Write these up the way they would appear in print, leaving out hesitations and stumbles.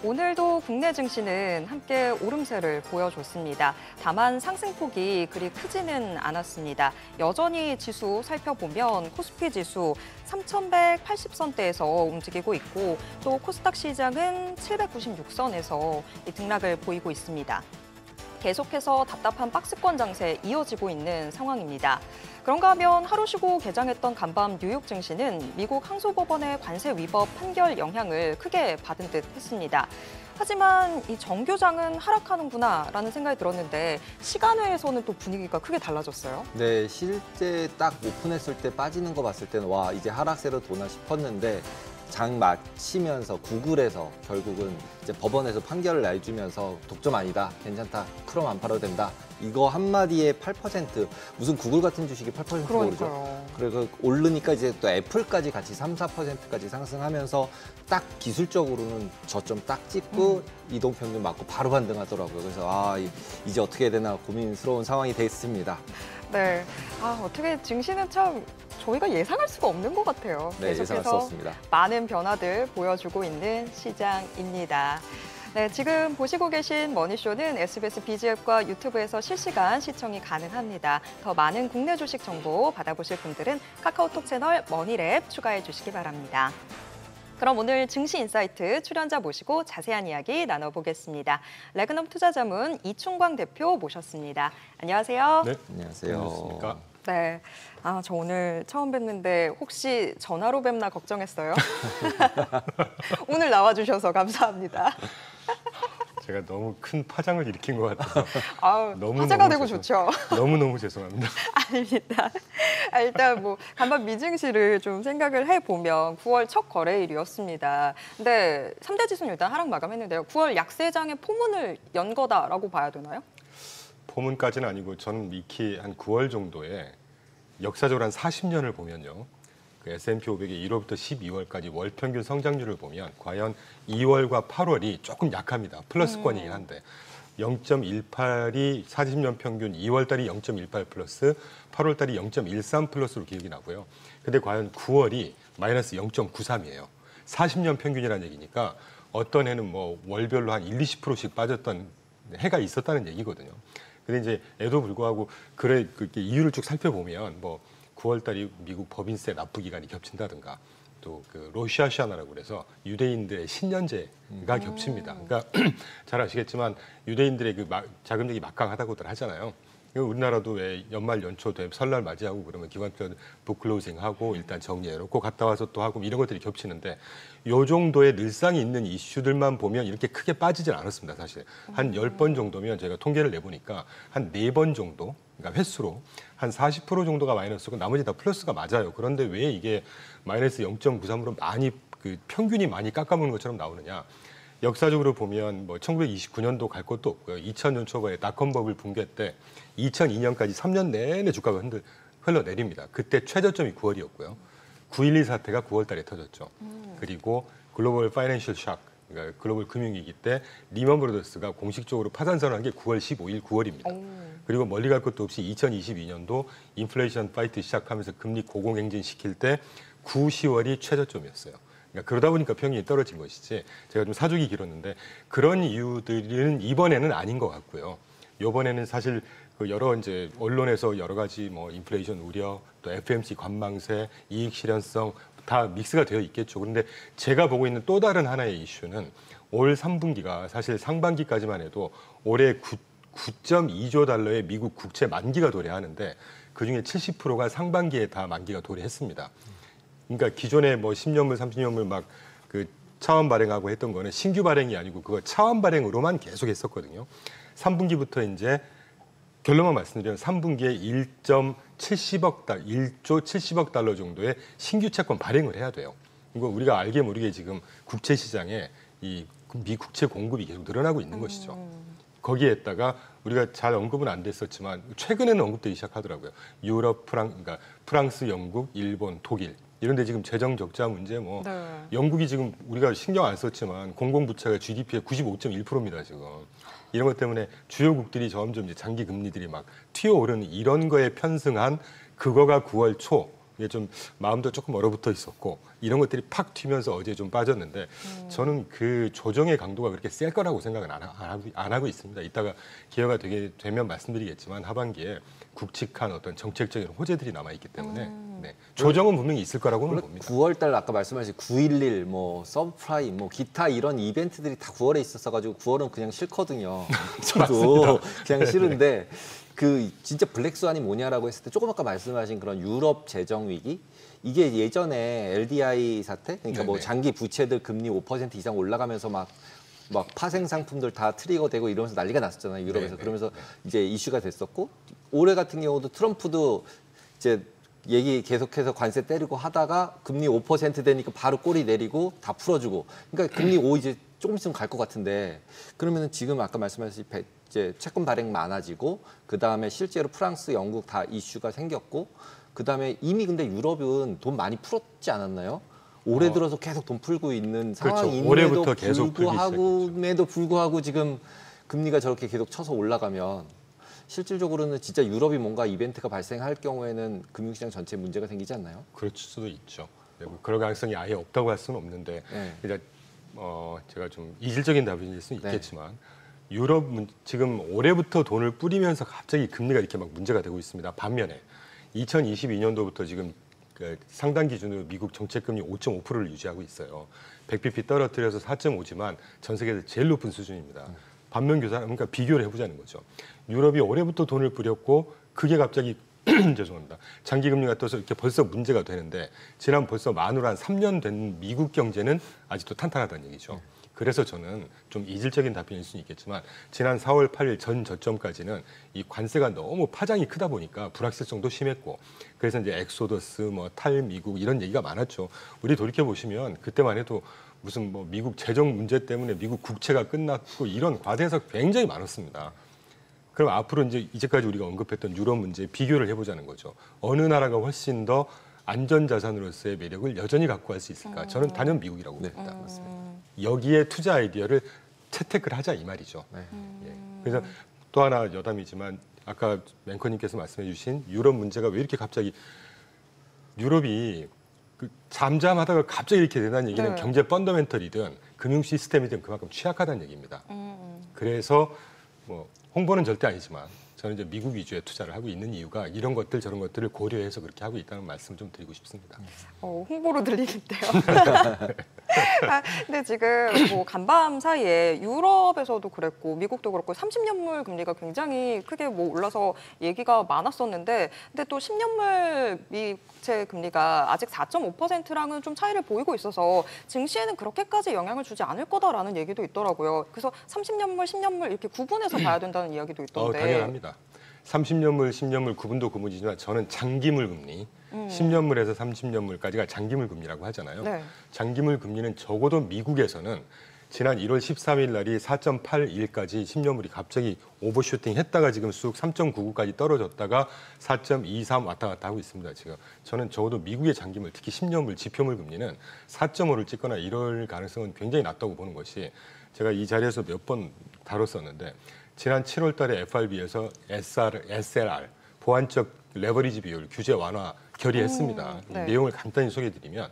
오늘도 국내 증시는 함께 오름세를 보여줬습니다. 다만 상승폭이 그리 크지는 않았습니다. 여전히 지수 살펴보면 코스피 지수 3,180선대에서 움직이고 있고 또 코스닥 시장은 796선에서 등락을 보이고 있습니다. 계속해서 답답한 박스권 장세 이어지고 있는 상황입니다. 그런가 하면 하루 쉬고 개장했던 간밤 뉴욕 증시는 미국 항소법원의 관세 위법 판결 영향을 크게 받은 듯 했습니다. 하지만 이 정교장은 하락하는구나라는 생각이 들었는데 시간외에서는 또 분위기가 크게 달라졌어요. 네, 실제 딱 오픈했을 때 빠지는 거 봤을 때는 와, 이제 하락세로 도나 싶었는데 장 마치면서 구글에서 결국은 이제 법원에서 판결을 내주면서 독점 아니다, 괜찮다, 크롬 안 팔아도 된다. 이거 한마디에 8%, 무슨 구글 같은 주식이 8%가 오르죠. 그래서 오르니까 이제 또 애플까지 같이 3, 4%까지 상승하면서 딱 기술적으로는 저점 딱 찍고 이동평균 맞고 바로 반등하더라고요. 그래서 이제 어떻게 해야 되나 고민스러운 상황이 됐습니다. 네, 어떻게 증시는 참 저희가 예상할 수가 없는 것 같아요. 네, 예상할 수 없습니다. 많은 변화들 보여주고 있는 시장입니다. 네, 지금 보시고 계신 머니쇼는 SBS BG앱과 유튜브에서 실시간 시청이 가능합니다. 더 많은 국내 주식 정보 받아보실 분들은 카카오톡 채널 머니랩 추가해 주시기 바랍니다. 그럼 오늘 증시인사이트 출연자 모시고 자세한 이야기 나눠보겠습니다. 레그넘 투자자문 이충광 대표 모셨습니다. 안녕하세요. 네, 안녕하세요. 안녕하십니까. 네, 저 오늘 처음 뵙는데 혹시 전화로 뵙나 걱정했어요. 오늘 나와주셔서 감사합니다. 제가 너무 큰 파장을 일으킨 것 같아서 화제가 되고 좋죠. 너무너무 죄송합니다. 아닙니다. 일단 간밤 미증시를 좀 생각을 해보면 9월 첫 거래일이었습니다. 근데 3대 지수는 일단 하락 마감했는데요. 9월 약세장의 포문을 연 거다라고 봐야 되나요? 포문까지는 아니고 저는 익히 한 9월 정도에 역사적으로 한 40년을 보면요. 그 S&P 500의 1월부터 12월까지 월 평균 성장률을 보면 과연 2월과 8월이 조금 약합니다. 플러스권이긴 한데 0.18이 40년 평균 2월 달이 0.18 플러스 8월 달이 0.13 플러스로 기억이 나고요. 근데 과연 9월이 마이너스 0.93이에요. 40년 평균이라는 얘기니까 어떤 해는 월별로 한 20%씩 빠졌던 해가 있었다는 얘기거든요. 근데 이제 에도 불구하고 그렇게 이유를 쭉 살펴보면 9월 달이 미국 법인세 납부 기간이 겹친다든가 또 그 로시아샤나라고 그래서 유대인들의 신년제가 겹칩니다. 그러니까 잘 아시겠지만 유대인들의 그 자금력이 막강하다고들 하잖아요. 우리나라도 왜 연말 연초 되면 설날 맞이하고 그러면 기관편 북클로징하고 일단 정리해놓고 갔다 와서 또 하고 이런 것들이 겹치는데 요 정도의 늘상이 있는 이슈들만 보면 이렇게 크게 빠지진 않았습니다. 사실 한 10번 정도면 제가 통계를 내보니까 한 4번 정도 그러니까 횟수로 한 40% 정도가 마이너스고 나머지 다 플러스가 맞아요. 그런데 왜 이게 마이너스 0.93으로 많이 평균이 많이 깎아먹는 것처럼 나오느냐. 역사적으로 보면 1929년도 갈 것도 없고요. 2000년 초반에 닷컴 버블 붕괴 때 2002년까지 3년 내내 주가가 흘러내립니다. 그때 최저점이 9월이었고요. 9.12 사태가 9월 달에 터졌죠. 그리고 글로벌 파이낸셜 샥, 그러니까 글로벌 금융위기 때 리먼 브라더스가 공식적으로 파산 선언한 게 9월 15일 9월입니다. 그리고 멀리 갈 것도 없이 2022년도 인플레이션 파이트 시작하면서 금리 고공행진 시킬 때 9, 10월이 최저점이었어요. 그러니까 그러다 보니까 평균이 떨어진 것이지 제가 좀 사족이 길었는데 그런 이유들은 이번에는 아닌 것 같고요. 이번에는 사실 여러 이제 언론에서 여러 가지 인플레이션 우려, 또 FMC 관망세, 이익 실현성 다 믹스가 되어 있겠죠. 그런데 제가 보고 있는 또 다른 하나의 이슈는 올 3분기가 사실 상반기까지만 해도 올해 9.2조 달러의 미국 국채 만기가 도래하는데 그중에 70%가 상반기에 다 만기가 도래했습니다. 그러니까 기존에 10년물, 30년물 막 차원 발행하고 했던 거는 신규 발행이 아니고 그거 차원 발행으로만 계속 했었거든요. 3분기부터 이제 결론만 말씀드리면 3분기에 1조 70억 달러 정도의 신규 채권 발행을 해야 돼요. 이거 우리가 알게 모르게 지금 국채 시장에 이 미국채 공급이 계속 늘어나고 있는 것이죠. 거기에다가 우리가 잘 언급은 안 됐었지만 최근에는 언급되기 시작하더라고요. 유럽, 그러니까 프랑스, 영국, 일본, 독일. 이런데 지금 재정 적자 문제 영국이 지금 우리가 신경 안 썼지만 공공부채가 GDP의 95.1%입니다 지금. 이런 것 때문에 주요국들이 점점 이제 장기 금리들이 막 튀어오르는 이런 거에 편승한 그거가 9월 초 이게 좀 마음도 조금 얼어붙어 있었고 이런 것들이 팍 튀면서 어제 좀 빠졌는데 저는 그 조정의 강도가 그렇게 셀 거라고 생각은 안 하고 있습니다. 이따가 기회가 되면 말씀드리겠지만 하반기에 굵직한 어떤 정책적인 호재들이 남아있기 때문에 네. 조정은 분명히 있을 거라고는 봅니다. 9월달 아까 말씀하신 9.11, 뭐 서브프라임, 뭐 기타 이런 이벤트들이 다 9월에 있었어가지고 9월은 그냥 싫거든요. 저도 그냥 싫은데 그 진짜 블랙스완이 뭐냐라고 했을 때 조금 아까 말씀하신 그런 유럽 재정 위기 이게 예전에 LDI 사태 그러니까 뭐 네네. 장기 부채들 금리 5% 이상 올라가면서 막 파생 상품들 다 트리거되고 이러면서 난리가 났었잖아요 유럽에서. 네네. 그러면서 이제 이슈가 됐었고 올해 같은 경우도 트럼프도 이제 얘기 계속해서 관세 때리고 하다가 금리 5% 되니까 바로 꼬리 내리고 다 풀어주고 그러니까 금리 5 이제 조금 있으면 갈 것 같은데 그러면은 지금 아까 말씀하신 이제 채권 발행 많아지고 그 다음에 실제로 프랑스, 영국 다 이슈가 생겼고 그 다음에 이미 근데 유럽은 돈 많이 풀었지 않았나요? 올해 들어서 계속 돈 풀고 있는 그렇죠. 상황인데도 올해부터 계속 풀기 불구하고 지금 금리가 저렇게 계속 쳐서 올라가면 실질적으로는 진짜 유럽이 뭔가 이벤트가 발생할 경우에는 금융시장 전체에 문제가 생기지 않나요? 그럴 수도 있죠. 네, 뭐 그럴 가능성이 아예 없다고 할 수는 없는데 네. 일단 제가 좀 이질적인 답일 수는 네. 있겠지만 유럽 지금 올해부터 돈을 뿌리면서 갑자기 금리가 이렇게 막 문제가 되고 있습니다. 반면에 2022년도부터 지금 그 상당 기준으로 미국 정책금리 5.5%를 유지하고 있어요. 100bp 떨어뜨려서 4.5지만 전 세계에서 제일 높은 수준입니다. 반면 그러니까 비교를 해보자는 거죠. 유럽이 올해부터 돈을 뿌렸고 그게 갑자기 죄송합니다. 장기 금리가 떠서 이렇게 벌써 문제가 되는데 지난 벌써 만으로 한 3년 된 미국 경제는 아직도 탄탄하다는 얘기죠. 그래서 저는 좀 이질적인 답변일 수는 있겠지만 지난 4월 8일 전 저점까지는 이 관세가 너무 파장이 크다 보니까 불확실성도 심했고 그래서 이제 엑소더스, 뭐 탈미국 이런 얘기가 많았죠. 우리 돌이켜 보시면 그때만 해도 무슨 뭐 미국 재정 문제 때문에 미국 국채가 끝났고 이런 과대 해석 굉장히 많았습니다. 그럼 앞으로 이제까지 우리가 언급했던 유럽 문제 비교를 해보자는 거죠. 어느 나라가 훨씬 더 안전자산으로서의 매력을 여전히 갖고 갈 수 있을까? 저는 단연 미국이라고 봅니다. 여기에 투자 아이디어를 채택을 하자 이 말이죠. 네. 예. 그래서 또 하나 여담이지만 아까 앵커님께서 말씀해 주신 유럽 문제가 왜 이렇게 갑자기 유럽이 잠잠하다가 갑자기 이렇게 된다는 얘기는 네. 경제 펀더멘털이든 금융 시스템이든 그만큼 취약하다는 얘기입니다. 그래서 뭐 홍보는 절대 아니지만 저는 이제 미국 위주의 투자를 하고 있는 이유가 이런 것들 저런 것들을 고려해서 그렇게 하고 있다는 말씀 좀 드리고 싶습니다. 홍보로 들리는데요. 근데 지금 뭐 간밤 사이에 유럽에서도 그랬고 미국도 그렇고 30년물 금리가 굉장히 크게 뭐 올라서 얘기가 많았었는데 근데 또 10년물 미국채 금리가 아직 4.5%랑은 좀 차이를 보이고 있어서 증시에는 그렇게까지 영향을 주지 않을 거다라는 얘기도 있더라고요. 그래서 30년물, 10년물 이렇게 구분해서 봐야 된다는 이야기도 있던데. 당연합니다. 30년물, 10년물 구분도 구분이지만 저는 장기물 금리, 10년물에서 30년물까지가 장기물 금리라고 하잖아요. 네. 장기물 금리는 적어도 미국에서는 지난 1월 13일 날이 4.81까지 10년물이 갑자기 오버슈팅 했다가 지금 쑥 3.99까지 떨어졌다가 4.23 왔다 갔다 하고 있습니다. 지금 저는 적어도 미국의 장기물, 특히 10년물, 지표물 금리는 4.5를 찍거나 이럴 가능성은 굉장히 낮다고 보는 것이 제가 이 자리에서 몇 번 다뤘었는데 지난 7월 달에 FRB에서 SLR, 보완적 레버리지 비율 규제 완화 결의했습니다. 네. 내용을 간단히 소개해드리면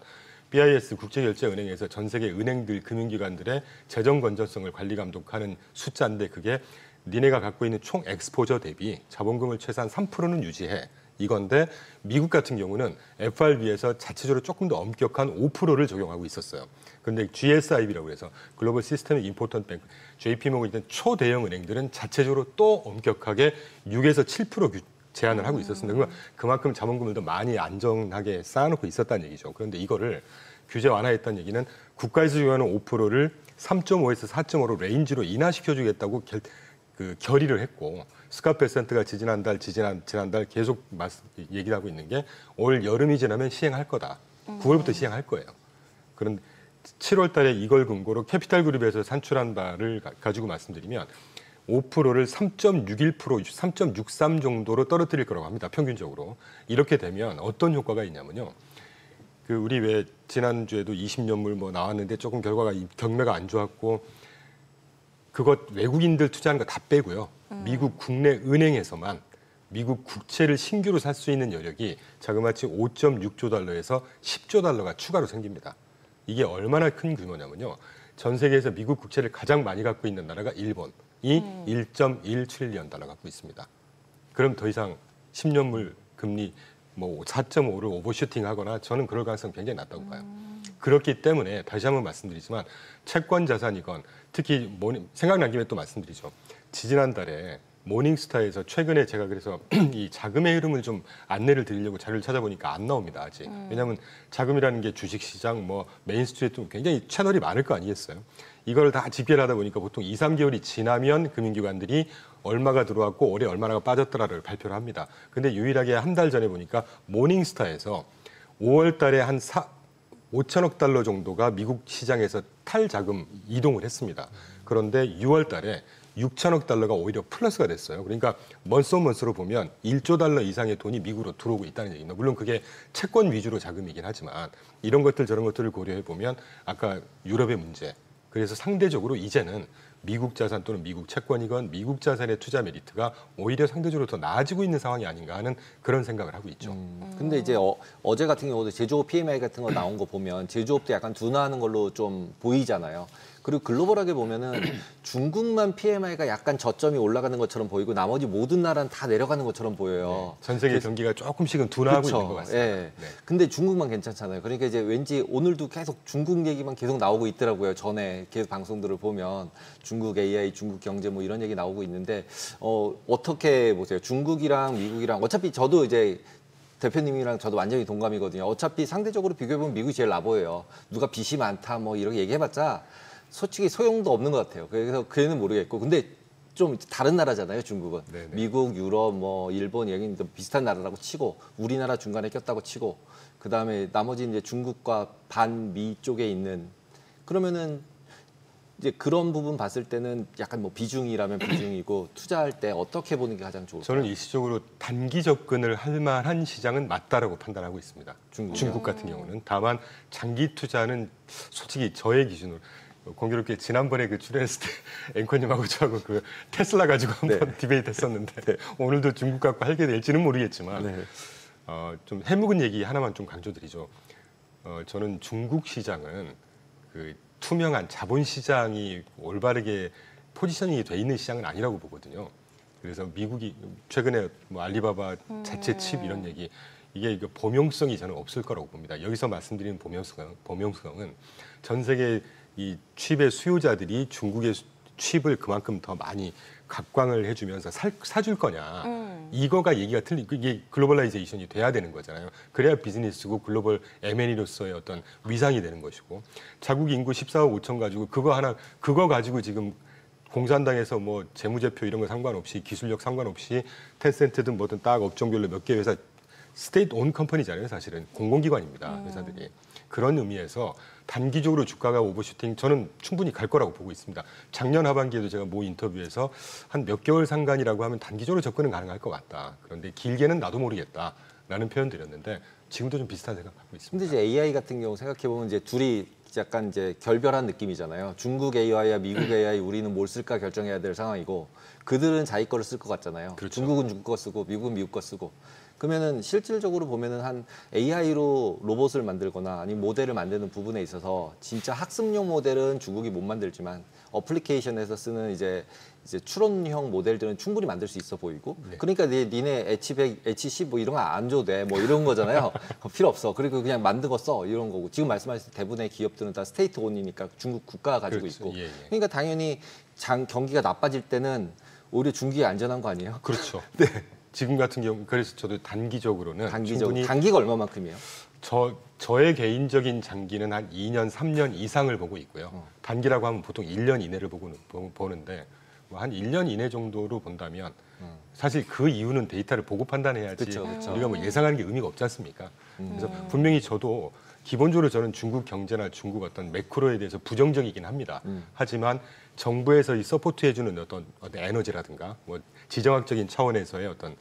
BIS 국제결제은행에서 전 세계 은행들, 금융기관들의 재정 건전성을 관리 감독하는 숫자인데 그게 니네가 갖고 있는 총 엑스포저 대비 자본금을 최소한 3%는 유지해. 이건데 미국 같은 경우는 FRB에서 자체적으로 조금 더 엄격한 5%를 적용하고 있었어요. 그런데 GSIB라고 해서 글로벌 시스템 임포턴트 뱅크, JP모건 같은 초대형 은행들은 자체적으로 또 엄격하게 6에서 7% 제한을 하고 있었습니다. 그러면 그만큼 자본금을 더 많이 안정하게 쌓아놓고 있었다는 얘기죠. 그런데 이거를 규제 완화했다는 얘기는 국가에서 적용하는 5%를 3.5에서 4.5로 레인지로 인하시켜주겠다고 결의를 했고 스캇베센트가 지난달 계속 얘기를 하고 있는 게 올 여름이 지나면 시행할 거다. 9월부터 시행할 거예요. 그런 7월 달에 이걸 근거로 캐피탈그룹에서 산출한 바를 가지고 말씀드리면 5%를 3.61%, 3.63 정도로 떨어뜨릴 거라고 합니다. 평균적으로. 이렇게 되면 어떤 효과가 있냐면요. 우리 왜 지난주에도 20년물 뭐 나왔는데 조금 결과가 경매가 안 좋았고 그것 외국인들 투자하는 거 다 빼고요. 미국 국내 은행에서만 미국 국채를 신규로 살 수 있는 여력이 자그마치 5.6조 달러에서 10조 달러가 추가로 생깁니다. 이게 얼마나 큰 규모냐면요. 전 세계에서 미국 국채를 가장 많이 갖고 있는 나라가 일본이 1.1 트릴리언 달러 갖고 있습니다. 그럼 더 이상 10년물 금리 뭐 4.5를 오버슈팅하거나 저는 그럴 가능성이 굉장히 낮다고 봐요. 그렇기 때문에 다시 한번 말씀드리지만 채권 자산이건 특히 생각난 김에 또 말씀드리죠. 지지난달에 모닝스타에서 최근에 제가 그래서 이 자금의 흐름을 좀 안내를 드리려고 자료를 찾아보니까 안 나옵니다, 아직. 왜냐하면 자금이라는 게 주식시장, 뭐 메인스트리트 굉장히 채널이 많을 거 아니겠어요. 이걸 다 집계를 하다 보니까 보통 2, 3개월이 지나면 금융기관들이 얼마가 들어왔고 올해 얼마나 빠졌더라를 발표를 합니다. 근데 유일하게 한 달 전에 보니까 모닝스타에서 5월 달에 한 5천억 달러 정도가 미국 시장에서 탈자금 이동을 했습니다. 그런데 6월 달에 6천억 달러가 오히려 플러스가 됐어요. 그러니까 먼스로 보면 1조 달러 이상의 돈이 미국으로 들어오고 있다는 얘기입니다. 물론 그게 채권 위주로 자금이긴 하지만 이런 것들 저런 것들을 고려해 보면 아까 유럽의 문제. 그래서 상대적으로 이제는 미국 자산 또는 미국 채권이건 미국 자산의 투자 메리트가 오히려 상대적으로 더 나아지고 있는 상황이 아닌가 하는 그런 생각을 하고 있죠. 근데 이제 어제 같은 경우도 제조업 PMI 같은 거 나온 거 보면 제조업도 약간 둔화하는 걸로 좀 보이잖아요. 그리고 글로벌하게 보면은 중국만 PMI가 약간 저점이 올라가는 것처럼 보이고 나머지 모든 나라는 다 내려가는 것처럼 보여요. 네, 전 세계 경기가 조금씩은 둔화하고 있는 것 같습니다. 예. 네. 근데 중국만 괜찮잖아요. 그러니까 이제 왠지 오늘도 계속 중국 얘기만 계속 나오고 있더라고요. 전에 계속 방송들을 보면 중국 AI, 중국 경제 뭐 이런 얘기 나오고 있는데 어떻게 보세요? 중국이랑 미국이랑 어차피 저도 이제 대표님이랑 저도 완전히 동감이거든요. 어차피 상대적으로 비교해보면 미국이 제일 나 보여요. 누가 빚이 많다 뭐 이렇게 얘기해봤자 솔직히 소용도 없는 것 같아요. 그래서 그애는 모르겠고. 근데 좀 다른 나라잖아요, 중국은. 네네. 미국, 유럽, 뭐 일본 여기 비슷한 나라라고 치고 우리나라 중간에 꼈다고 치고 그다음에 나머지 이제 중국과 반미 쪽에 있는 그러면은 이제 그런 부분 봤을 때는 약간 뭐 비중이라면 비중이고 투자할 때 어떻게 보는 게 가장 좋을까요? 저는 일시적으로 단기 접근을 할 만한 시장은 맞다라고 판단하고 있습니다. 중국이요? 중국 같은 경우는. 다만 장기 투자는 솔직히 저의 기준으로 공교롭게 지난번에 그 출연했을 때 앵커님하고 저하고 그 테슬라 가지고 한번 디베이트 했었는데 오늘도 중국 갖고 하게 될지는 모르겠지만 좀 해묵은 얘기 하나만 좀 강조드리죠. 저는 중국 시장은 그 투명한 자본 시장이 올바르게 포지셔닝이 돼 있는 시장은 아니라고 보거든요. 그래서 미국이 최근에 뭐 알리바바 자체 칩 이런 얘기 이게 범용성이 저는 없을 거라고 봅니다. 여기서 말씀드리는 범용성은 전 세계 이 칩의 수요자들이 중국의 칩을 그만큼 더 많이 각광을 해주면서 사줄 거냐 이거가 얘기가 이게 글로벌라이제이션이 돼야 되는 거잖아요. 그래야 비즈니스고 글로벌 M&E로서의 어떤 위상이 되는 것이고 자국 인구 14억 5천 가지고 그거 가지고 지금 공산당에서 뭐 재무제표 이런 거 상관없이 기술력 상관없이 텐센트든 뭐든 딱 업종별로 몇 개 회사 스테이트 온 컴퍼니잖아요. 사실은 공공기관입니다. 회사들이. 그런 의미에서 단기적으로 주가가 오버슈팅 저는 충분히 갈 거라고 보고 있습니다. 작년 하반기에도 제가 모 인터뷰에서 한 몇 개월 상간이라고 하면 단기적으로 접근은 가능할 것 같다. 그런데 길게는 나도 모르겠다라는 표현 드렸는데 지금도 좀 비슷한 생각 갖고 있습니다. 근데 이제 AI 같은 경우 생각해 보면 이제 둘이 약간 이제 결별한 느낌이잖아요. 중국 AI와 미국 AI 우리는 뭘 쓸까 결정해야 될 상황이고 그들은 자기 거를 쓸 것 같잖아요. 그렇죠. 중국은 중국 거 쓰고 미국은 미국 거 쓰고. 그러면은 실질적으로 보면은 한 AI로 로봇을 만들거나 아니면 모델을 만드는 부분에 있어서 진짜 학습용 모델은 중국이 못 만들지만 어플리케이션에서 쓰는 이제 추론형 모델들은 충분히 만들 수 있어 보이고 그러니까 니네 H100, H10 뭐 이런 거 안 줘도 돼 뭐 이런 거잖아요. 필요 없어. 그리고 그냥 만든 거 써 이런 거고 지금 말씀하신 대부분의 기업들은 다 스테이트 온이니까 중국 국가가 가지고 그렇죠. 있고 예, 예. 그러니까 당연히 경기가 나빠질 때는 오히려 중국이 안전한 거 아니에요? 그렇죠. 네. 지금 같은 경우 그래서 저도 단기적으로는 충분히 단기가 얼마만큼이에요? 저의 개인적인 장기는 한 2년, 3년 이상을 보고 있고요. 단기라고 하면 보통 1년 이내를 보는데 뭐 한 1년 이내 정도로 본다면 사실 그 이유는 데이터를 보고 판단해야지 그쵸. 우리가 뭐 예상하는 게 의미가 없지 않습니까? 그래서 분명히 저도 기본적으로 저는 중국 경제나 중국 어떤 매크로에 대해서 부정적이긴 합니다. 하지만 정부에서 이 서포트해주는 어떤 에너지라든가 뭐 지정학적인 차원에서의 어떤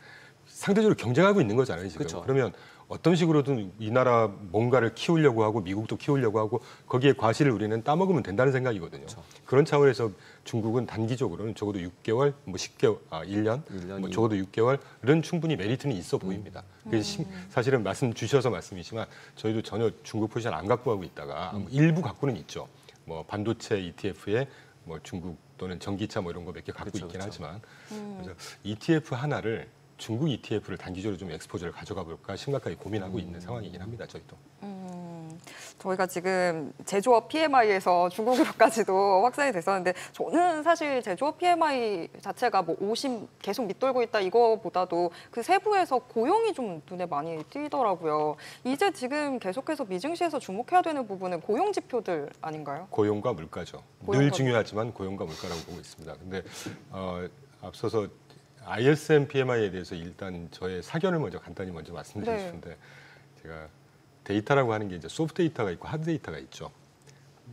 상대적으로 경쟁하고 있는 거잖아요 지금. 그쵸. 그러면 어떤 식으로든 이 나라 뭔가를 키우려고 하고 미국도 키우려고 하고 거기에 과실을 우리는 따먹으면 된다는 생각이거든요. 그런 차원에서 중국은 단기적으로는 적어도 6개월, 뭐 10개월, 1년, 뭐 적어도 6개월은 충분히 메리트는 있어 보입니다. 그래서 사실은 말씀 주셔서 말씀이지만 저희도 전혀 중국 포지션 안 갖고 가고 있다가 일부 갖고는 있죠. 뭐 반도체 ETF에 뭐 중국 또는 전기차 뭐 이런 거 몇 개 갖고 있긴 하지만 그래서 ETF 하나를 중국 ETF를 단기적으로 좀 엑스포저를 가져가 볼까 심각하게 고민하고 있는 상황이긴 합니다. 저희도. 저희가 지금 제조업 PMI에서 중국으로까지도 확산이 됐었는데 저는 사실 제조업 PMI 자체가 뭐 50 계속 밑돌고 있다 이거보다도 그 세부에서 고용이 좀 눈에 많이 띄더라고요. 이제 지금 계속해서 미증시에서 주목해야 되는 부분은 고용 지표들 아닌가요? 고용과 물가죠. 늘 중요하지만 고용과 물가라고 보고 있습니다. 근데 앞서서 ISM PMI에 대해서 일단 저의 사견을 간단히 말씀드리고 싶은데 제가 데이터라고 하는 게 이제 소프트 데이터가 있고 하드 데이터가 있죠.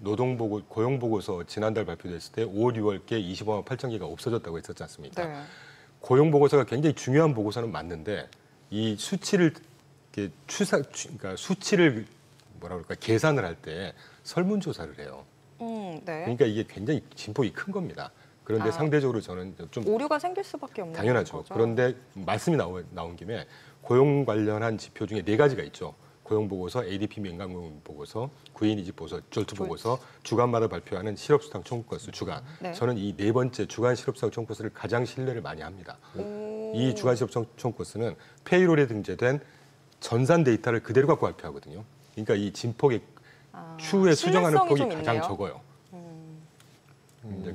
고용 보고서 지난달 발표됐을 때 5월, 6월께 25만 8천 개가 없어졌다고 했었지 않습니까? 네. 고용 보고서가 굉장히 중요한 보고서는 맞는데 이 수치를 그러니까 수치를 뭐라 그럴까 계산을 할 때 설문조사를 해요. 네. 그러니까 이게 굉장히 진폭이 큰 겁니다. 그런데 상대적으로 저는 좀 오류가 생길 수밖에 없는 당연하죠. 거죠. 그런데 말씀이 나온 김에 고용 관련한 지표 중에 4가지가 있죠. 고용 보고서, ADP 민간고용 보고서, 구인이직 보고서, 졸투 보고서, 주간마다 발표하는 실업수당 청구 건수 주간. 네. 저는 이 4번째 주간 실업수당 청구 건수를 가장 신뢰를 많이 합니다. 이 주간 실업수당 청구 건수는 페이롤에 등재된 전산 데이터를 그대로 갖고 발표하거든요. 그러니까 이 진폭의 추후에 수정하는 폭이 가장 적어요.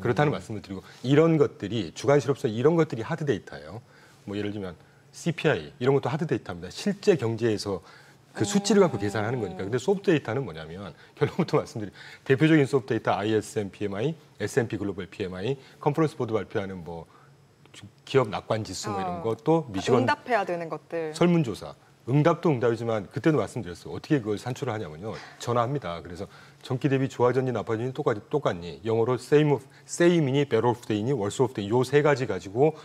그렇다는 말씀을 드리고 이런 것들이 주간 실업수당 이런 것들이 하드 데이터예요. 뭐 예를 들면 CPI 이런 것도 하드 데이터입니다. 실제 경제에서 그 수치를 갖고 계산하는 거니까. 근데 소프트 데이터는 뭐냐면 결론부터 말씀드리면 대표적인 소프트 데이터 ISM PMI, S&P 글로벌 PMI, 컨퍼런스 보드 발표하는 뭐 기업 낙관 지수 뭐 이런 것도 미시건 응답해야 되는 것들. 설문조사. 응답도 응답이지만 그때도 말씀드렸어요. 어떻게 그걸 산출을 하냐면요. 전화합니다. 그래서 전기 대비 좋아졌니 나빠졌니 똑같니? 영어로 same이니 better off day니 worse off day 요 3가지 가지고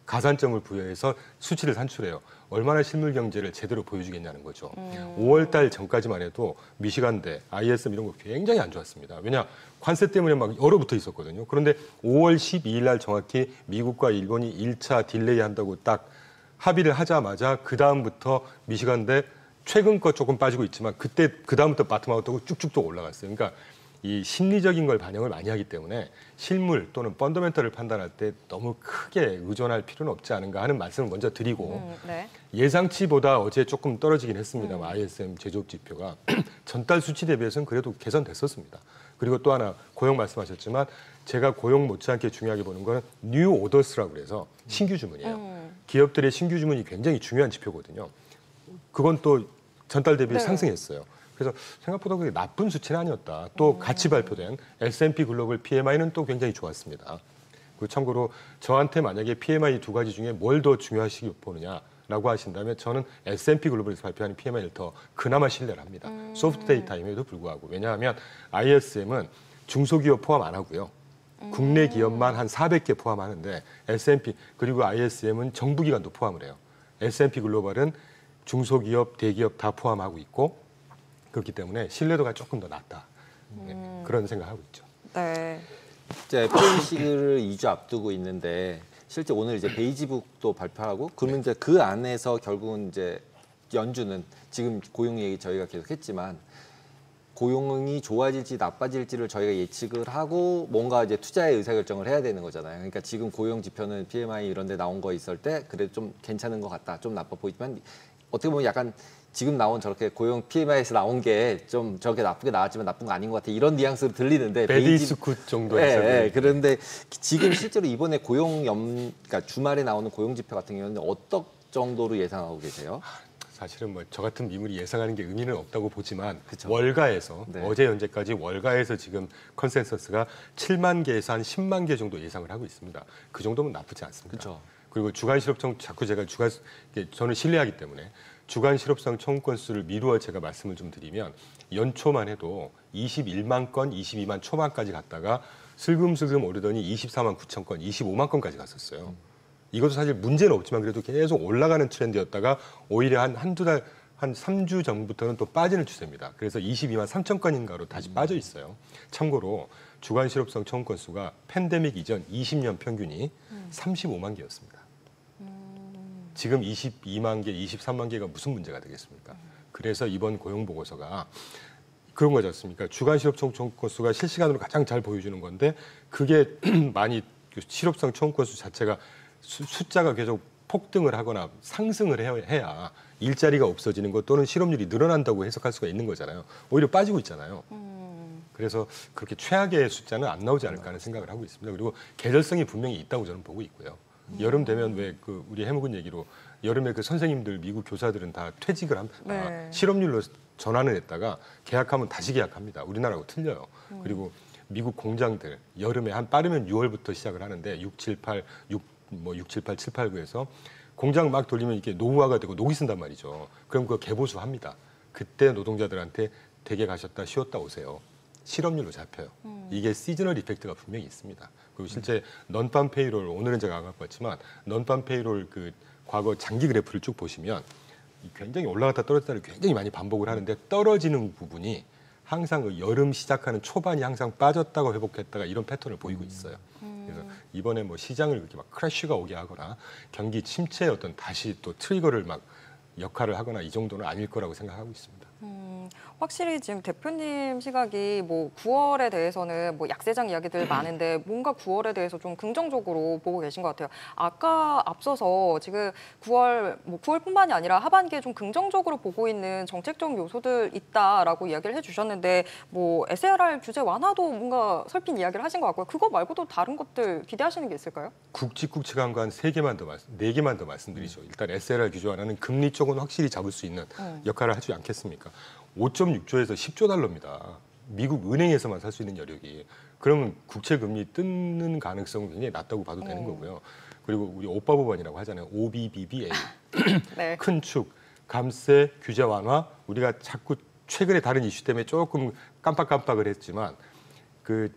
가산점을 부여해서 수치를 산출해요. 얼마나 실물 경제를 제대로 보여주겠냐는 거죠. 5월 달 전까지만 해도 미시간대, ISM 이런 거 굉장히 안 좋았습니다. 왜냐? 관세 때문에 막 얼어붙어 있었거든요. 그런데 5월 12일 날 정확히 미국과 일본이 1차 딜레이 한다고 딱 합의를 하자마자 그다음부터 미시간대 최근 거 조금 빠지고 있지만 그다음부터 바텀아웃하고 쭉쭉 또 올라갔어요. 그러니까 이 심리적인 걸 반영을 많이 하기 때문에 실물 또는 펀더멘털을 판단할 때 너무 크게 의존할 필요는 없지 않은가 하는 말씀을 먼저 드리고 네. 예상치보다 어제 조금 떨어지긴 했습니다만 ISM 제조업 지표가 전달 수치 대비해서는 그래도 개선됐었습니다. 그리고 또 하나 고용 말씀하셨지만 제가 고용 못지않게 중요하게 보는 거는 뉴 오더스라고 그래서 신규 주문이에요. 기업들의 신규 주문이 굉장히 중요한 지표거든요. 그건 또 전달 대비 네. 상승했어요. 그래서 생각보다 그게 나쁜 수치는 아니었다. 또 같이 발표된 S&P 글로벌 PMI는 또 굉장히 좋았습니다. 그리고 참고로 저한테 만약에 PMI 2가지 중에 뭘 더 중요하시게 보느냐라고 하신다면 저는 S&P 글로벌에서 발표하는 PMI를 더 그나마 신뢰를 합니다. 소프트 데이터임에도 불구하고. 왜냐하면 ISM은 중소기업 포함 안 하고요. 국내 기업만 한 400개 포함하는데 S&P 그리고 ISM은 정부기관도 포함을 해요. S&P 글로벌은 중소기업, 대기업 다 포함하고 있고 그렇기 때문에 신뢰도가 조금 더 낮다. 네, 그런 생각하고 있죠. 네. 이제 FOMC를 2주 앞두고 있는데 실제 오늘 이제 베이지북도 발표하고 그러면 이제 그 안에서 결국은 이제 연준은 지금 고용 얘기 저희가 계속 했지만 고용이 좋아질지 나빠질지를 저희가 예측을 하고 뭔가 이제 투자의 의사결정을 해야 되는 거잖아요. 그러니까 지금 고용 지표는 PMI 이런 데 나온 거 있을 때 그래도 좀 괜찮은 것 같다. 좀 나빠 보이지만 어떻게 보면 약간 지금 나온 저렇게 고용 PMI에서 나온 게 좀 저렇게 나쁘게 나왔지만 나쁜 거 아닌 것 같아. 이런 뉘앙스로 들리는데 베이스 굿 정도에서. 네, 그런데 지금 실제로 이번에 그러니까 주말에 나오는 고용 지표 같은 경우는 어떤 정도로 예상하고 계세요? 사실은 뭐 저 같은 미물이 예상하는 게 의미는 없다고 보지만 그쵸. 월가에서 네. 어제 현재까지 월가에서 지금 컨센서스가 7만 개에서 한 10만 개 정도 예상을 하고 있습니다. 그 정도면 나쁘지 않습니다. 그쵸. 그리고 주간 실업청 자꾸 제가 저는 신뢰하기 때문에 주간 실업상 청구 건수를 미루어 제가 말씀을 좀 드리면 연초만 해도 21만 건, 22만 초반까지 갔다가 슬금슬금 오르더니 24만 9천 건, 25만 건까지 갔었어요. 이것도 사실 문제는 없지만 그래도 계속 올라가는 트렌드였다가 오히려 한두 달, 한 3주 전부터는 또 빠지는 추세입니다. 그래서 22만 3천 건인가로 다시 빠져 있어요. 참고로 주간 실업성 청구 건수가 팬데믹 이전 20년 평균이 35만 개였습니다. 지금 22만 개, 23만 개가 무슨 문제가 되겠습니까? 그래서 이번 고용 보고서가 그런 거지 않습니까? 주간 실업성 청구 건수가 실시간으로 가장 잘 보여주는 건데 그게 많이 실업성 청구 건수 자체가 숫자가 계속 폭등을 하거나 상승을 해야 일자리가 없어지는 것 또는 실업률이 늘어난다고 해석할 수가 있는 거잖아요. 오히려 빠지고 있잖아요. 그래서 그렇게 최악의 숫자는 안 나오지 않을까 하는 생각을 하고 있습니다. 그리고 계절성이 분명히 있다고 저는 보고 있고요. 여름 되면 왜 그 우리 해묵은 얘기로 여름에 그 선생님들 미국 교사들은 다 퇴직을 합니다. 네. 실업률로 전환을 했다가 계약하면 다시 계약합니다. 우리나라하고 틀려요. 그리고 미국 공장들 여름에 한 빠르면 6월부터 시작을 하는데 6, 7, 8, 7, 8, 9에서 공장 막 돌리면 이게 노후화가 되고 녹이 쓴단 말이죠. 그럼 그거 개보수합니다. 그때 노동자들한테 댁에 가셨다 쉬었다 오세요. 실업률로 잡혀요. 이게 시즈널 이펙트가 분명히 있습니다. 그리고 실제 넌팜 페이롤 오늘은 제가 안 갖고 왔지만 넌팜 페이롤 그 과거 장기 그래프를 쭉 보시면 굉장히 올라갔다 떨어졌다를 굉장히 많이 반복을 하는데 떨어지는 부분이 항상 그 여름 시작하는 초반이 항상 빠졌다가 회복했다가 이런 패턴을 보이고 있어요. 그래서 이번에 뭐 시장을 그렇게 막 크래쉬가 오게 하거나 경기 침체의 어떤 다시 또 트리거를 막 역할을 하거나 이 정도는 아닐 거라고 생각하고 있습니다. 확실히 지금 대표님 시각이 뭐 9월에 대해서는 뭐 약세장 이야기들 많은데 뭔가 9월에 대해서 좀 긍정적으로 보고 계신 것 같아요. 아까 앞서서 지금 9월뿐만이 아니라 하반기에 좀 긍정적으로 보고 있는 정책적 요소들 있다라고 이야기를 해주셨는데 뭐 SLR 규제 완화도 뭔가 설핀 이야기를 하신 것 같고요. 그거 말고도 다른 것들 기대하시는 게 있을까요? 굵직굵직한 거 한 4개만 더 말씀드리죠. 일단 SLR 규제 완화는 금리 쪽은 확실히 잡을 수 있는 역할을 하지 않겠습니까? 5.6조에서 10조 달러입니다. 미국 은행에서만 살 수 있는 여력이. 그러면 국채 금리 뜯는 가능성은 굉장히 낮다고 봐도 되는 거고요. 그리고 우리 오빠 법안이라고 하잖아요. OBBBA. 네. 큰 축, 감세, 규제 완화. 우리가 자꾸 최근에 다른 이슈 때문에 조금 깜빡깜빡을 했지만 그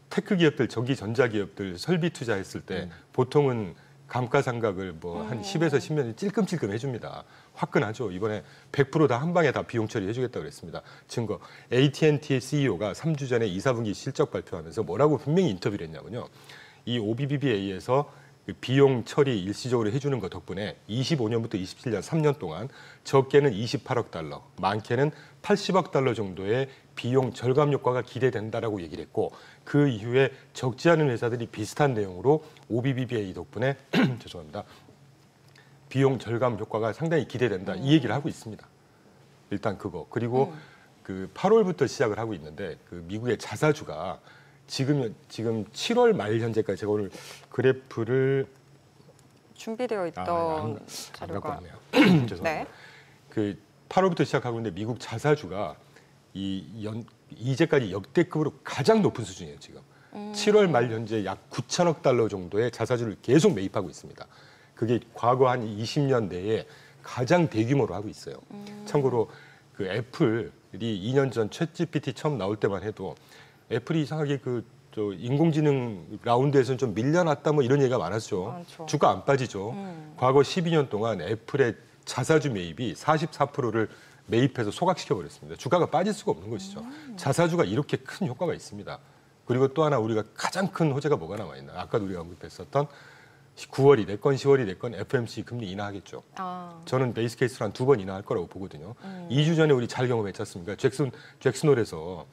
테크 기업들, 전기 전자 기업들 설비 투자했을 때 보통은 감가상각을 뭐 한 10에서 10년 찔끔찔끔 해줍니다. 화끈하죠. 이번에 100% 다 한 방에 다 비용 처리해주겠다고 그랬습니다. 증거. AT&T CEO가 3주 전에 2, 4분기 실적 발표하면서 뭐라고 분명히 인터뷰를 했냐면요. 이 OBBBA에서 비용 처리 일시적으로 해주는 것 덕분에 25년부터 27년 3년 동안 적게는 28억 달러, 많게는 80억 달러 정도의 비용 절감 효과가 기대된다라고 얘기를 했고 그 이후에 적지 않은 회사들이 비슷한 내용으로 OBBBA 덕분에 죄송합니다. 비용 절감 효과가 상당히 기대된다 이 얘기를 하고 있습니다. 일단 그거 그리고 그 8월부터 시작을 하고 있는데 그 미국의 자사주가 지금 7월 말 현재까지 제가 오늘 그래프를 준비되어 있던 자료가 죄송합니다. 네. 그 8월부터 시작하고 있는데 미국 자사주가 이제까지 역대급으로 가장 높은 수준이에요. 지금 7월 말 현재 약 9천억 달러 정도의 자사주를 계속 매입하고 있습니다. 그게 과거 한 20년 내에 가장 대규모로 하고 있어요. 참고로 그 애플이 2년 전 챗GPT 처음 나올 때만 해도 애플이 이상하게 인공지능 라운드에서는 좀 밀려났다 뭐 이런 얘기가 많았죠. 많죠. 주가 안 빠지죠. 과거 12년 동안 애플의 자사주 매입이 44%를 매입해서 소각시켜 버렸습니다. 주가가 빠질 수가 없는 것이죠. 자사주가 이렇게 큰 효과가 있습니다. 그리고 또 하나 우리가 가장 큰 호재가 뭐가 남아 있나? 아까도 우리가 언급했었던 9월이 됐건 10월이 됐건 FOMC 금리 인하하겠죠. 저는 베이스 케이스로 한 2번 인하할 거라고 보거든요. 2주 전에 우리 잘 경험했지 않습니까? 잭슨홀에서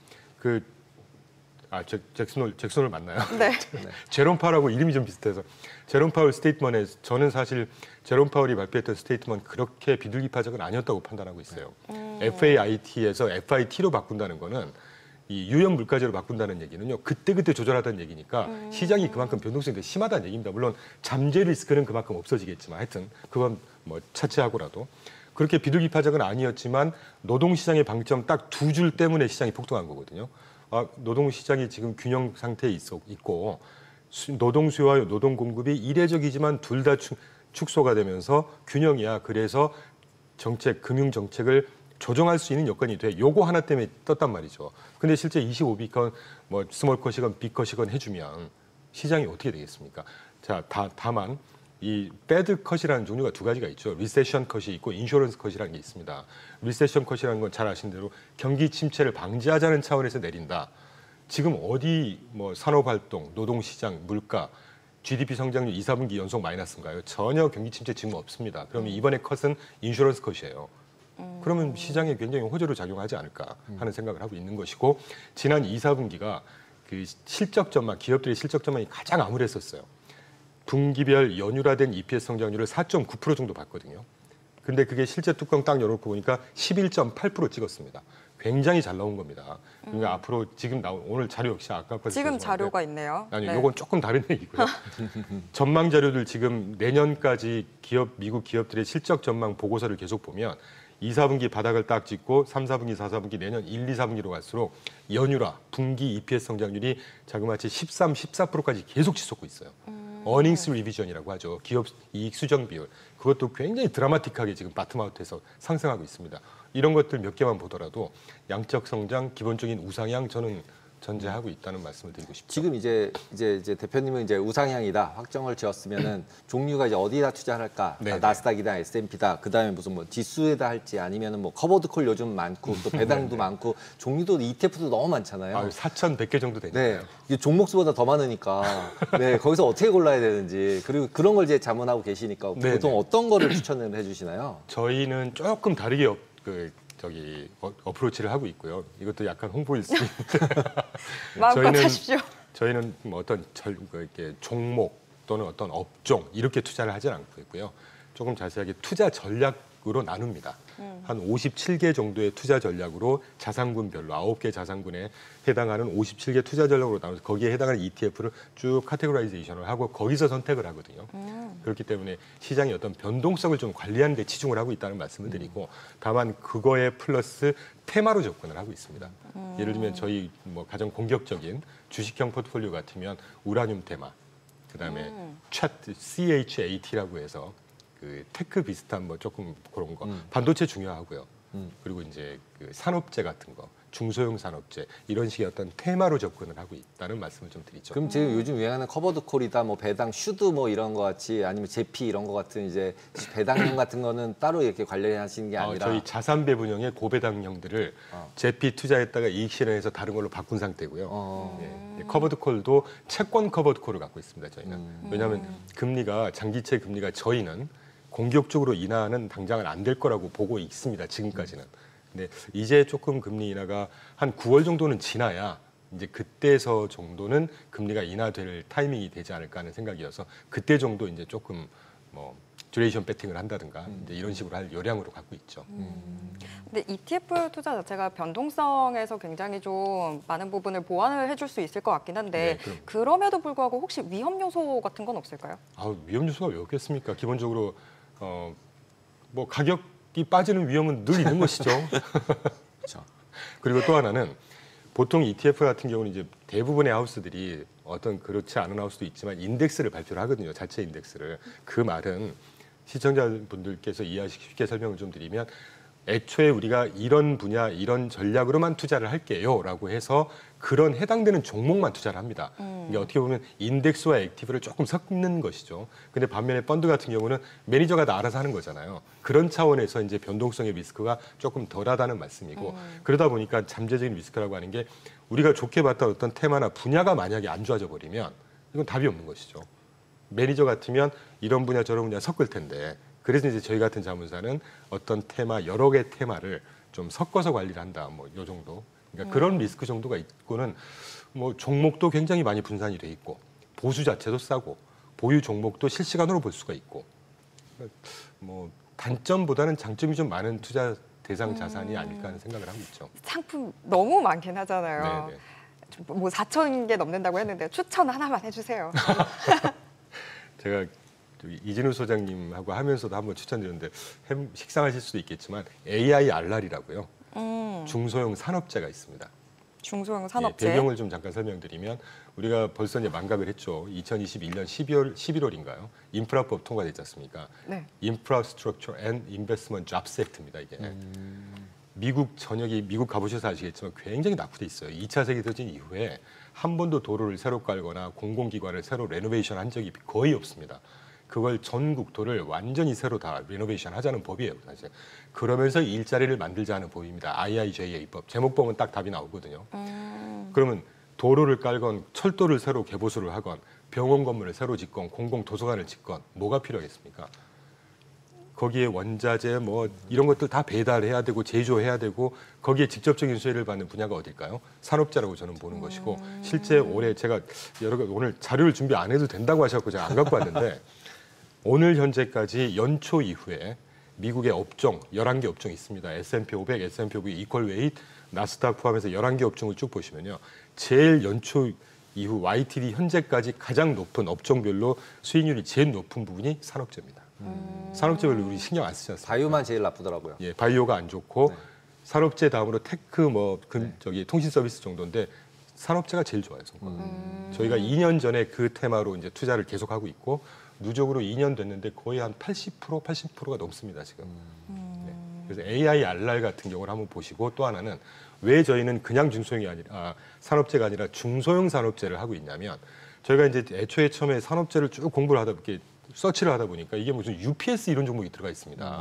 잭슨홀 맞나요? 네. 제롬 파월하고 이름이 좀 비슷해서 제롬 파월 스테이트먼에 저는 사실 제롬 파월이 발표했던 스테이트먼 그렇게 비둘기파적은 아니었다고 판단하고 있어요. FAIT에서 FIT로 바꾼다는 거는 이 유형 물가제로 바꾼다는 얘기는요. 그때그때 조절하다는 얘기니까 시장이 그만큼 변동성이 되게 심하다는 얘기입니다. 물론 잠재 리스크는 그만큼 없어지겠지만 하여튼 그건 뭐 차치하고라도 그렇게 비둘기파적은 아니었지만 노동시장의 방점 딱 2줄 때문에 시장이 폭등한 거거든요. 노동시장이 지금 균형 상태에 있고 노동 수요와 노동 공급이 이례적이지만 둘 다 축소가 되면서 균형이야. 그래서 금융 정책을 조정할 수 있는 여건이 돼. 요거 하나 때문에 떴단 말이죠. 근데 실제 25비건 뭐 스몰컷이건 빅컷이건 해주면 시장이 어떻게 되겠습니까? 자, 다만 이 배드 컷이라는 종류가 2가지가 있죠. 리세션 컷이 있고 인슈런스 컷이라는 게 있습니다. 리세션 컷이라는 건 잘 아시는 대로 경기 침체를 방지하자는 차원에서 내린다. 지금 어디 뭐 산업활동, 노동시장, 물가, GDP 성장률 2, 4분기 연속 마이너스인가요? 전혀 경기 침체 지금 없습니다. 그러면 이번에 컷은 인슈런스 컷이에요. 그러면 시장에 굉장히 호재로 작용하지 않을까 하는 생각을 하고 있는 것이고, 지난 2, 4분기가 그 실적 전망, 기업들의 실적 전망이 가장 암울했었어요. 분기별 연율화된 EPS 성장률을 4.9% 정도 봤거든요. 근데 그게 실제 뚜껑 딱 열어놓고 보니까 11.8% 찍었습니다. 굉장히 잘 나온 겁니다. 그러니까 앞으로 지금 나온 오늘 자료 역시 아까까지 지금 자료가 있네요. 아니요, 네. 이건 조금 다른 얘기고요. 전망 자료들 지금 내년까지 미국 기업들의 실적 전망 보고서를 계속 보면 2, 4분기 바닥을 딱 짚고 3, 4분기, 4, 4분기 내년 1, 2, 4분기로 갈수록 연율화, 분기 EPS 성장률이 자그마치 13, 14%까지 계속 치솟고 있어요. 어닝스 리비전이라고 하죠. 기업 이익 수정 비율. 그것도 굉장히 드라마틱하게 지금 바텀아웃해서 상승하고 있습니다. 이런 것들 몇 개만 보더라도 양적 성장, 기본적인 우상향 저는 전제하고 있다는 말씀을 드리고 싶죠. 지금 이제 대표님은 이제 우상향이다 확정을 지었으면은 종류가 이제 어디다 투자할까? 네, 네. 나스닥이다, S&P다. 그다음에 무슨 뭐 지수에다 할지 아니면은 뭐 커버드 콜 요즘 많고 또 배당도 많고 종류도 ETF도 너무 많잖아요. 4,100개 정도 되니까요. 네, 이게 종목수보다 더 많으니까 네 거기서 어떻게 골라야 되는지 그리고 그런 걸 이제 자문하고 계시니까 네, 보통 네. 어떤 거를 추천을 해주시나요? 저희는 조금 다르게 어프로치를 하고 있고요. 이것도 약간 홍보일 수 있는데 마음껏 하십시오. 저희는 뭐 어떤 이렇게 종목 또는 어떤 업종 이렇게 투자를 하지 않고 있고요. 조금 자세하게 투자 전략으로 나눕니다. 한 57개 정도의 투자 전략으로 자산군별로 9개 자산군에 해당하는 57개 투자 전략으로 나눠서 거기에 해당하는 ETF를 쭉 카테고라이제이션을 하고 거기서 선택을 하거든요. 그렇기 때문에 시장의 어떤 변동성을 좀 관리하는 데 치중을 하고 있다는 말씀을 드리고, 다만 그거에 플러스 테마로 접근을 하고 있습니다. 예를 들면 저희 뭐 가장 공격적인 주식형 포트폴리오 같으면 우라늄 테마, 그다음에 CHAT라고 해서 그 테크 비슷한 뭐 조금 그런 거, 반도체 중요하고요. 그리고 이제 그 산업재 같은 거, 중소형 산업재 이런 식의 어떤 테마로 접근을 하고 있다는 말씀을 좀 드리죠. 그럼 지금 요즘 유행하는 커버드 콜이다, 뭐 배당 슈드 뭐 이런 거 같이 아니면 제피 이런 거 같은 이제 배당형 같은 거는 따로 이렇게 관련하시는 게 아니라 저희 자산 배분형의 고배당형들을 제피 투자했다가 이익 실현해서 다른 걸로 바꾼 상태고요. 예, 커버드 콜도 채권 커버드 콜을 갖고 있습니다. 저희는 왜냐하면 금리가 장기채 금리가 저희는 공격적으로 인하는 당장은 안 될 거라고 보고 있습니다. 지금까지는. 근데 이제 조금 금리 인하가 한 9월 정도는 지나야 이제 그때서 정도는 금리가 인하될 타이밍이 되지 않을까 하는 생각이어서 그때 정도 이제 조금 뭐 듀레이션 배팅을 한다든가 이제 이런 식으로 할 요량으로 갖고 있죠. 근데 ETF 투자 자체가 변동성에서 굉장히 좀 많은 부분을 보완을 해줄 수 있을 것 같긴 한데 네, 그럼에도 불구하고 혹시 위험 요소 같은 건 없을까요? 위험 요소가 왜 없겠습니까? 기본적으로 뭐 가격이 빠지는 위험은 늘 있는 것이죠. 그렇죠. 그리고 또 하나는 보통 ETF 같은 경우는 이제 대부분의 하우스들이 어떤 그렇지 않은 하우스도 있지만 인덱스를 발표를 하거든요. 자체 인덱스를. 그 말은 시청자분들께서 이해하시기 쉽게 설명을 좀 드리면 애초에 우리가 이런 분야, 이런 전략으로만 투자를 할게요라고 해서 그런 해당되는 종목만 투자를 합니다. 이게 어떻게 보면 인덱스와 액티브를 조금 섞는 것이죠. 근데 반면에 펀드 같은 경우는 매니저가 다 알아서 하는 거잖아요. 그런 차원에서 이제 변동성의 리스크가 조금 덜하다는 말씀이고, 그러다 보니까 잠재적인 리스크라고 하는 게 우리가 좋게 봤던 어떤 테마나 분야가 만약에 안 좋아져 버리면 이건 답이 없는 것이죠. 매니저 같으면 이런 분야 저런 분야 섞을 텐데, 그래서 이제 저희 같은 자문사는 어떤 테마, 여러 개 테마를 좀 섞어서 관리를 한다. 뭐 요 정도. 그러니까 그런 리스크 정도가 있고는 뭐 종목도 굉장히 많이 분산이 돼 있고 보수 자체도 싸고 보유 종목도 실시간으로 볼 수가 있고 뭐 단점보다는 장점이 좀 많은 투자 대상 자산이 아닐까 하는 생각을 하고 있죠. 상품 너무 많긴 하잖아요. 네네. 뭐 4,000개 넘는다고 했는데 추천 하나만 해주세요. 제가 이진우 소장님하고 하면서도 한번 추천드렸는데 식상하실 수도 있겠지만 AIRR이라고요. 중소형 산업재가 있습니다. 중소형 산업재. 배경을 좀 잠깐 설명드리면 우리가 벌써 이제 망각을 했죠. 2021년 11월인가요? 인프라법 통과됐지 않습니까? 네. Infrastructure and Investment Jobs Act입니다. 이게. 미국 전역이 미국 가보셔서 아시겠지만 굉장히 낙후돼 있어요. 2차 세계대전 이후에 한 번도 도로를 새로 깔거나 공공기관을 새로 레노베이션 한 적이 거의 없습니다. 그걸 전 국토를 완전히 새로 다 리노베이션 하자는 법이에요, 사실. 그러면서 일자리를 만들자 하는 법입니다. IIJA법. 제목 보면 딱 답이 나오거든요. 그러면 도로를 깔건 철도를 새로 개보수를 하건 병원 건물을 새로 짓건 공공 도서관을 짓건 뭐가 필요하겠습니까? 거기에 원자재 뭐 이런 것들 다 배달해야 되고 제조해야 되고 거기에 직접적인 수혜를 받는 분야가 어딜까요? 산업재라고 저는 보는 것이고 실제 올해 제가 오늘 자료를 준비 안 해도 된다고 하셔서 제가 안 갖고 왔는데 오늘 현재까지 연초 이후에 미국의 업종 11개 업종이 있습니다. S&P 500, S&P 500 이퀄 웨이트, 나스닥 포함해서 11개 업종을 쭉 보시면요. 제일 연초 이후 YTD 현재까지 가장 높은 업종별로 수익률이 제일 높은 부분이 산업재입니다. 산업재별로 우리 신경 안 쓰지 않습니까? 바이오만 제일 나쁘더라고요. 예, 바이오가 안 좋고 네. 산업재 다음으로 테크 저기 통신 서비스 정도인데 산업재가 제일 좋아요, 성과가. 저희가 2년 전에 그 테마로 이제 투자를 계속하고 있고 누적으로 2년 됐는데 거의 한 80%가 넘습니다, 지금. 네. 그래서 AI 알랄 같은 경우를 한번 보시고 또 하나는 왜 저희는 그냥 중소형이 아니라 산업재가 아니라 중소형 산업재를 하고 있냐면 저희가 이제 애초에 처음에 산업재를 쭉 공부를 하다 이렇게 서치를 하다 보니까 이게 무슨 UPS 이런 종목이 들어가 있습니다.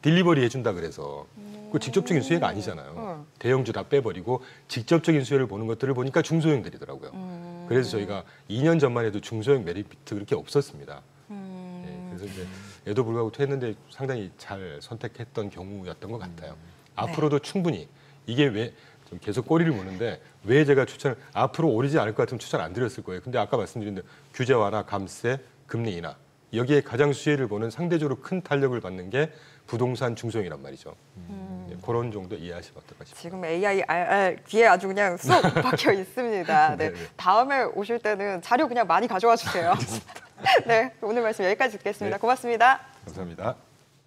딜리버리 해준다 그래서 그 직접적인 수혜가 아니잖아요. 대형주 다 빼버리고 직접적인 수혜를 보는 것들을 보니까 중소형들이더라고요. 그래서 저희가 2년 전만 해도 중소형 메리트 그렇게 없었습니다. 예, 그래서 이제 에도 불구하고 했는데 상당히 잘 선택했던 경우였던 것 같아요. 앞으로도 충분히 이게 왜 좀 계속 꼬리를 무는데 왜 제가 추천을 앞으로 오르지 않을 것 같으면 추천 안 드렸을 거예요. 근데 아까 말씀드린 대로 규제 완화, 감세, 금리 인하 여기에 가장 수혜를 보는 상대적으로 큰 탄력을 받는 게 부동산 중소형이란 말이죠. 네, 그런 정도 이해하시면 어떨까 싶습니다. 지금 AIRR 귀에 아주 그냥 쏙 박혀 있습니다. 네, 네네. 다음에 오실 때는 자료 그냥 많이 가져와 주세요. 네, 오늘 말씀 여기까지 듣겠습니다. 네. 고맙습니다. 감사합니다.